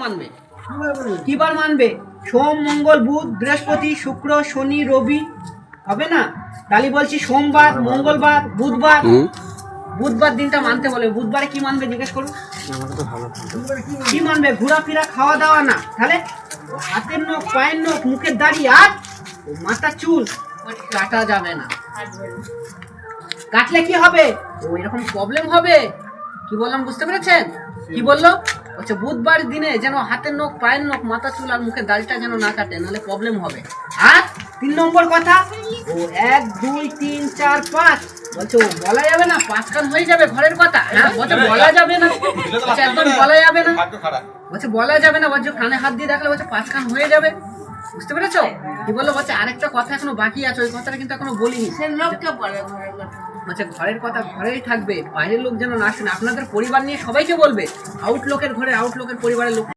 মানবে কি বার মানবে? সোম মঙ্গল বুধ বৃহস্পতি শুক্র শনি রবি হবে না? তাহলে বলছি সোমবার মঙ্গলবার বুধবার। বুধবার দিনটা মানতে বলে, বুধবারে কি মানবে জিজ্ঞেস করুন। কি মানবে? ঘোরাফেরা খাওয়া দাওয়া না। তাহলে হাতের নখ পায়ের নখ মুখের দাড়ি আর মাথার চুল কাটা যাবে না। কাটলে কি হবে? ও এরকম প্রবলেম হবে। কি বললাম বুঝতে পেরেছেন? কি বললো? আচ্ছা বুধবার দিনে যেন হাতের নখ পায়ের নখ মাথা চুল আর মুখের দাড়িটা যেন না কাটে, নাহলে প্রবলেম হবে। আর 3 নম্বর কথা, ও 1 2 3 4 5 বলছে ও বলা যাবে না, 5 কান হয়ে যাবে ঘরের কথা। হ্যাঁ বলছে বলা যাবে না, বলছে একদম বলা যাবে না, বলছে বলা যাবে না, বলছে কানে হাত দিয়ে রাখলে বলছে 5 কান হয়ে যাবে। বুঝতে পেরেছো কি বললো? বলছে আরেকটা কথা এখনো বাকি আছে, ওই কথাটা কিন্তু এখনো বলিনি। বলছে ঘরের কথা ঘরেই থাকবে, বাইরের লোক যেন না শুনে। আপনাদের পরিবার নিয়ে সবাইকে বলবে, আউটলোকের ঘরে আউটলোকের পরিবারের লোক